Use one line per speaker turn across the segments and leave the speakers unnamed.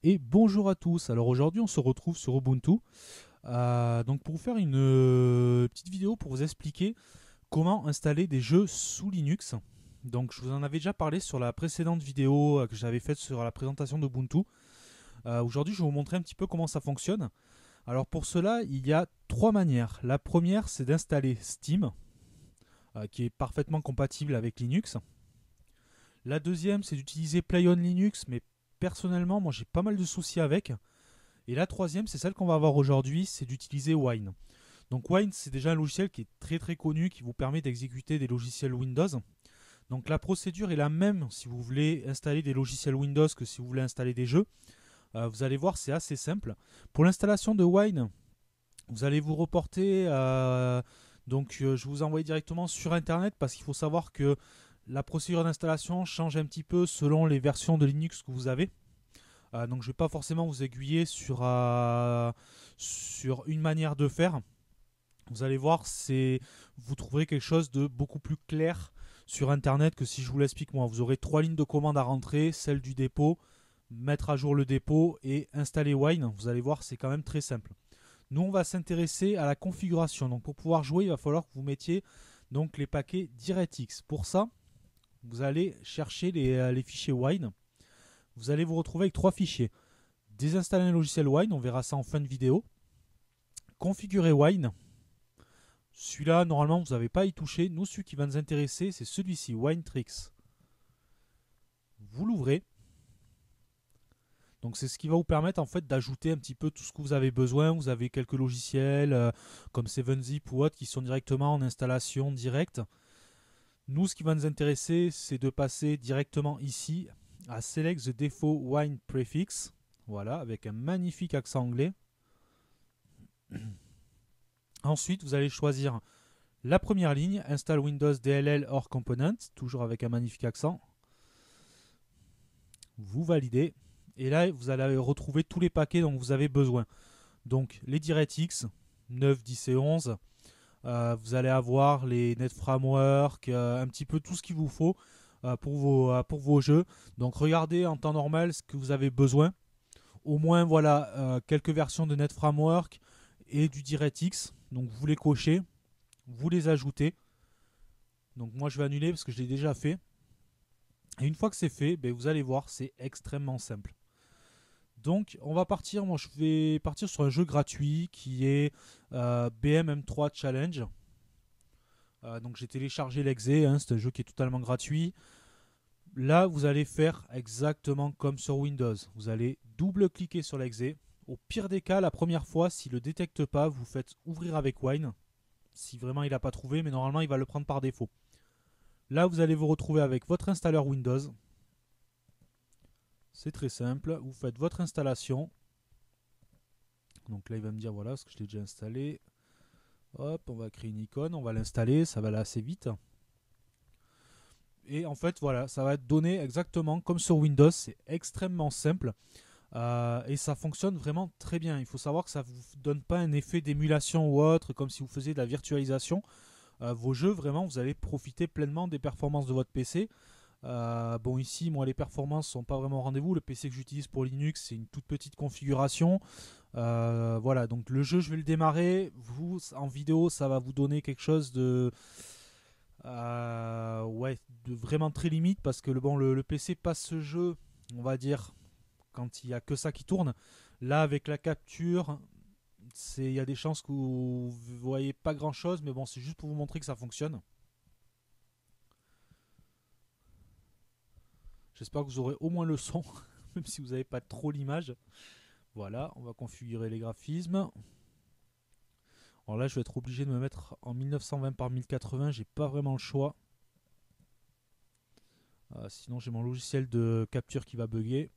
Et bonjour à tous. Alors aujourd'hui on se retrouve sur Ubuntu donc pour vous faire une petite vidéo pour vous expliquer comment installer des jeux sous Linux. Donc je vous en avais déjà parlé sur la précédente vidéo que j'avais faite sur la présentation d'Ubuntu. Aujourd'hui je vais vous montrer un petit peu comment ça fonctionne. Alors pour cela il y a trois manières. La première c'est d'installer Steam qui est parfaitement compatible avec Linux. La deuxième c'est d'utiliser Play on Linux, mais personnellement moi j'ai pas mal de soucis avec. Et la troisième, c'est celle qu'on va voir aujourd'hui, c'est d'utiliser Wine. Donc Wine, c'est déjà un logiciel qui est très très connu, qui vous permet d'exécuter des logiciels Windows. Donc la procédure est la même si vous voulez installer des logiciels Windows que si vous voulez installer des jeux. Vous allez voir, c'est assez simple. Pour l'installation de Wine, vous allez vous reporter. Je vous envoie directement sur Internet parce qu'il faut savoir que la procédure d'installation change un petit peu selon les versions de Linux que vous avez. Donc je ne vais pas forcément vous aiguiller sur une manière de faire. Vous allez voir, vous trouverez quelque chose de beaucoup plus clair sur Internet que si je vous l'explique moi. Vous aurez trois lignes de commande à rentrer, celle du dépôt, mettre à jour le dépôt et installer Wine. Vous allez voir, c'est quand même très simple. Nous, on va s'intéresser à la configuration. Donc pour pouvoir jouer, il va falloir que vous mettiez donc les paquets DirectX. Pour ça, vous allez chercher les fichiers Wine. Vous allez vous retrouver avec trois fichiers. Désinstaller un logiciel Wine, on verra ça en fin de vidéo. Configurer Wine. Celui-là, normalement, vous n'avez pas à y toucher. Nous, celui qui va nous intéresser, c'est celui-ci, WineTricks. Vous l'ouvrez. Donc c'est ce qui va vous permettre en fait d'ajouter un petit peu tout ce que vous avez besoin. Vous avez quelques logiciels comme 7zip ou autres qui sont directement en installation directe. Nous, ce qui va nous intéresser, c'est de passer directement ici à Select the Default Wine Prefix. Voilà, avec un magnifique accent anglais. Ensuite, vous allez choisir la première ligne, Install Windows DLL or Component, toujours avec un magnifique accent. Vous validez. Et là, vous allez retrouver tous les paquets dont vous avez besoin. Donc, les DirectX 9, 10 et 11. Vous allez avoir les NetFramework, un petit peu tout ce qu'il vous faut pour vos jeux. Donc, regardez en temps normal ce que vous avez besoin. Au moins, voilà, quelques versions de NetFramework et du DirectX. Donc, vous les cochez, vous les ajoutez. Donc, moi, je vais annuler parce que je l'ai déjà fait. Et une fois que c'est fait, ben, vous allez voir, c'est extrêmement simple. Donc, on va partir. Moi, je vais partir sur un jeu gratuit qui est BMM3 Challenge. Donc, j'ai téléchargé l'exe. C'est un jeu qui est totalement gratuit. Là, vous allez faire exactement comme sur Windows. Vous allez double-cliquer sur l'exe. Au pire des cas, la première fois, s'il ne le détecte pas, vous faites ouvrir avec Wine. Si vraiment il n'a pas trouvé, mais normalement, il va le prendre par défaut. Là, vous allez vous retrouver avec votre installeur Windows. C'est très simple. Vous faites votre installation. Donc là, il va me dire voilà ce que je l'ai déjà installé. Hop, on va créer une icône, on va l'installer, ça va aller assez vite. Et en fait, voilà, ça va être donné exactement comme sur Windows. C'est extrêmement simple. Et ça fonctionne vraiment très bien. Il faut savoir que ça ne vous donne pas un effet d'émulation ou autre, comme si vous faisiez de la virtualisation. Vos jeux, vraiment, vous allez profiter pleinement des performances de votre PC. Bon, ici, moi, les performances ne sont pas vraiment au rendez-vous. Le PC que j'utilise pour Linux, c'est une toute petite configuration. Voilà, donc le jeu, je vais le démarrer. Vous, en vidéo, ça va vous donner quelque chose de vraiment très limite parce que le PC passe ce jeu, on va dire, quand il n'y a que ça qui tourne. Là, avec la capture, il y a des chances que vous ne voyez pas grand-chose, mais bon, c'est juste pour vous montrer que ça fonctionne. J'espère que vous aurez au moins le son, même si vous n'avez pas trop l'image. Voilà, on va configurer les graphismes. Alors là, je vais être obligé de me mettre en 1920 par 1080, j'ai pas vraiment le choix. Sinon, j'ai mon logiciel de capture qui va bugger.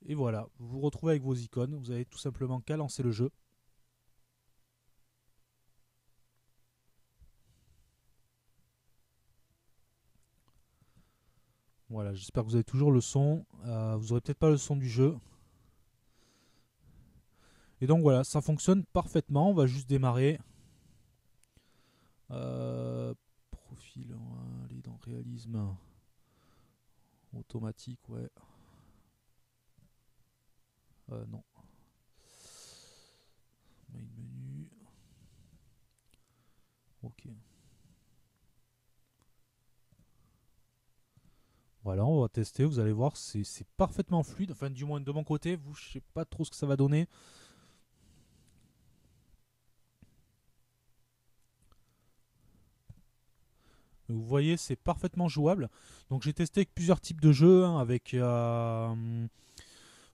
Et voilà, vous vous retrouvez avec vos icônes. Vous avez tout simplement qu'à lancer le jeu. Voilà, j'espère que vous avez toujours le son. Vous n'aurez peut-être pas le son du jeu. Et donc voilà, ça fonctionne parfaitement. On va juste démarrer. Profil, on va aller dans réalisme automatique, ouais. Non. Main menu. Ok. Voilà, on va tester. Vous allez voir, c'est parfaitement fluide. Enfin, du moins de mon côté, vous, je sais pas trop ce que ça va donner. Vous voyez, c'est parfaitement jouable. Donc j'ai testé avec plusieurs types de jeux, hein, avec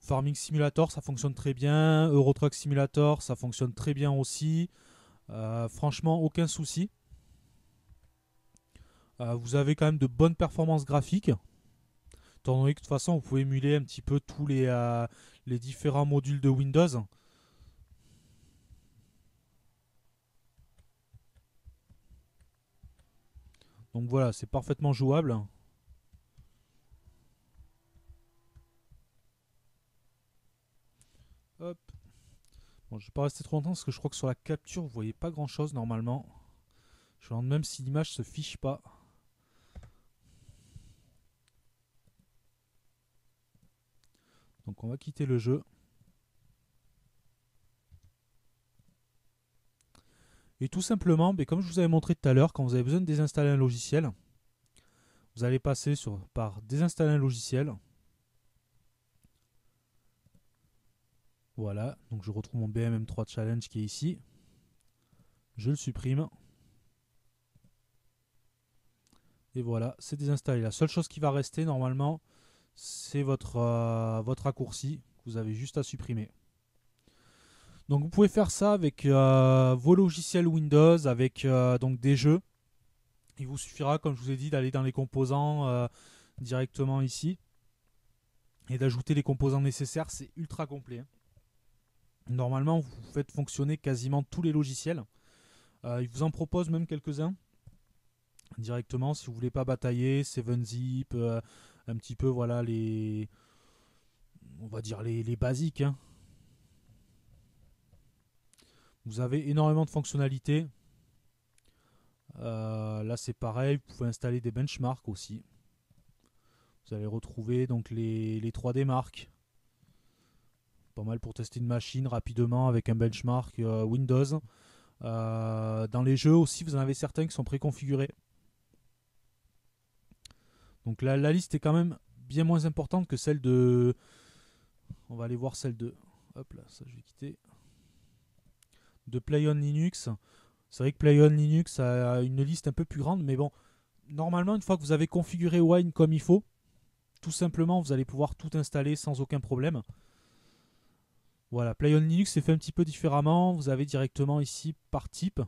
Farming Simulator, ça fonctionne très bien. Euro Truck Simulator, ça fonctionne très bien aussi. Franchement, aucun souci. Vous avez quand même de bonnes performances graphiques. Étant donné que de toute façon, vous pouvez émuler un petit peu tous les différents modules de Windows. Donc voilà, c'est parfaitement jouable. Hop. Bon, je vais pas rester trop longtemps parce que je crois que sur la capture, vous voyez pas grand chose normalement. Je me demande même si l'image se fiche pas. Donc on va quitter le jeu. Et tout simplement, comme je vous avais montré tout à l'heure, quand vous avez besoin de désinstaller un logiciel, vous allez passer par désinstaller un logiciel. Voilà, donc je retrouve mon BMM3 Challenge qui est ici. Je le supprime. Et voilà, c'est désinstallé. La seule chose qui va rester normalement, c'est votre raccourci que vous avez juste à supprimer. Donc vous pouvez faire ça avec vos logiciels Windows, avec donc des jeux. Il vous suffira, comme je vous ai dit, d'aller dans les composants directement ici et d'ajouter les composants nécessaires. C'est ultra complet. Normalement, vous faites fonctionner quasiment tous les logiciels. Il vous en propose même quelques-uns directement si vous voulez pas batailler. 7-Zip, un petit peu, voilà, on va dire les basiques. Hein. Vous avez énormément de fonctionnalités. Là, c'est pareil. Vous pouvez installer des benchmarks aussi. Vous allez retrouver donc les 3D marks. Pas mal pour tester une machine rapidement avec un benchmark Windows. Dans les jeux aussi, vous en avez certains qui sont préconfigurés. Donc là, la liste est quand même bien moins importante que celle de... On va aller voir celle de... Hop là, ça je vais quitter. De Play on Linux. C'est vrai que Play on Linux a une liste un peu plus grande, mais bon, normalement, une fois que vous avez configuré Wine comme il faut, tout simplement, vous allez pouvoir tout installer sans aucun problème. Voilà, Play on Linux c'est fait un petit peu différemment. Vous avez directement ici par type.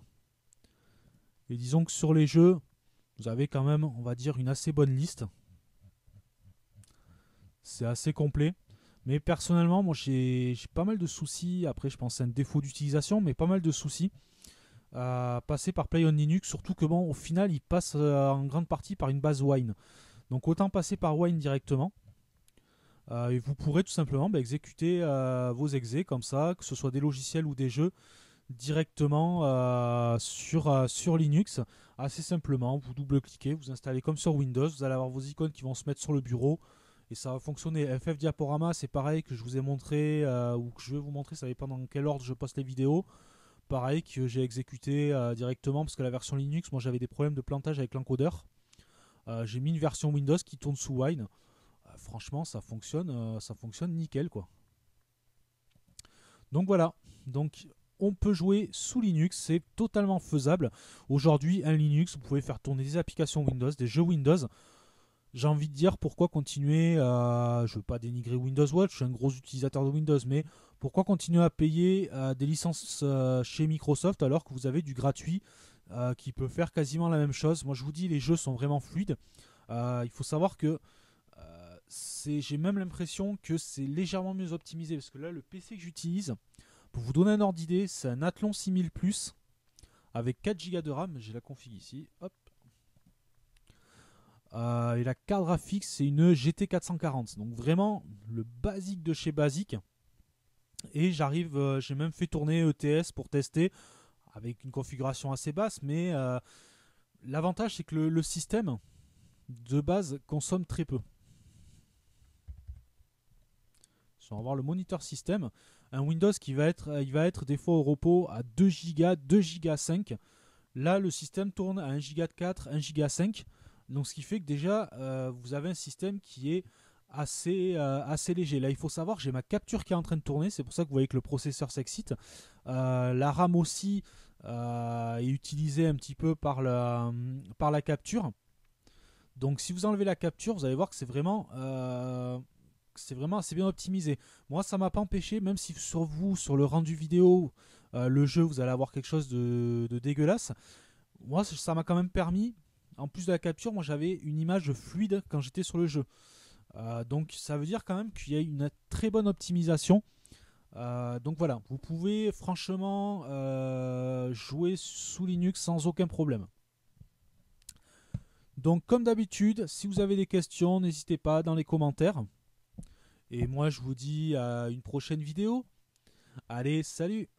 Et disons que sur les jeux, vous avez quand même, on va dire, une assez bonne liste. C'est assez complet. Mais personnellement, moi j'ai pas mal de soucis. Après, je pense que c'est un défaut d'utilisation, mais pas mal de soucis à passer par Play on Linux. Surtout que bon, au final, il passe en grande partie par une base Wine. Donc autant passer par Wine directement. Et vous pourrez tout simplement exécuter vos exés comme ça, que ce soit des logiciels ou des jeux, directement sur Linux. Assez simplement, vous double-cliquez, vous installez comme sur Windows, vous allez avoir vos icônes qui vont se mettre sur le bureau et ça va fonctionner. FF Diaporama, c'est pareil que je vous ai montré ou que je vais vous montrer, ça dépend dans quel ordre je poste les vidéos. Pareil que j'ai exécuté directement parce que la version Linux, moi j'avais des problèmes de plantage avec l'encodeur. J'ai mis une version Windows qui tourne sous Wine. Franchement, ça fonctionne nickel quoi. Donc voilà, donc on peut jouer sous Linux, c'est totalement faisable. Aujourd'hui, un Linux, vous pouvez faire tourner des applications Windows, des jeux Windows. J'ai envie de dire pourquoi continuer à... Je ne veux pas dénigrer Windows Watch, je suis un gros utilisateur de Windows, mais pourquoi continuer à payer des licences chez Microsoft alors que vous avez du gratuit qui peut faire quasiment la même chose. Moi je vous dis, les jeux sont vraiment fluides. Il faut savoir que j'ai même l'impression que c'est légèrement mieux optimisé parce que là le PC que j'utilise, pour vous donner un ordre d'idée, c'est un Athlon 6000 Plus avec 4 Go de RAM. J'ai la config ici. Hop. Et la carte graphique, c'est une GT 440. Donc vraiment le basique de chez basique. Et j'ai même fait tourner ETS pour tester avec une configuration assez basse. Mais l'avantage, c'est que le système de base consomme très peu. On va voir le moniteur système. Un Windows qui va être des fois au repos à 2 Go, 2 Go 5. Là, le système tourne à 1 Go de 4, 1 Go 5. Donc, ce qui fait que déjà, vous avez un système qui est assez léger. Là, il faut savoir que j'ai ma capture qui est en train de tourner. C'est pour ça que vous voyez que le processeur s'excite. La RAM aussi est utilisée un petit peu par la capture. Donc, si vous enlevez la capture, vous allez voir que c'est vraiment assez bien optimisé. Moi, ça m'a pas empêché, même si sur le rendu vidéo, le jeu, vous allez avoir quelque chose de dégueulasse. Moi, ça m'a quand même permis, en plus de la capture, moi j'avais une image fluide quand j'étais sur le jeu. Donc ça veut dire quand même qu'il y a une très bonne optimisation. Donc voilà, vous pouvez franchement jouer sous Linux sans aucun problème. Donc comme d'habitude, si vous avez des questions, n'hésitez pas dans les commentaires. Et moi je vous dis à une prochaine vidéo. Allez, salut!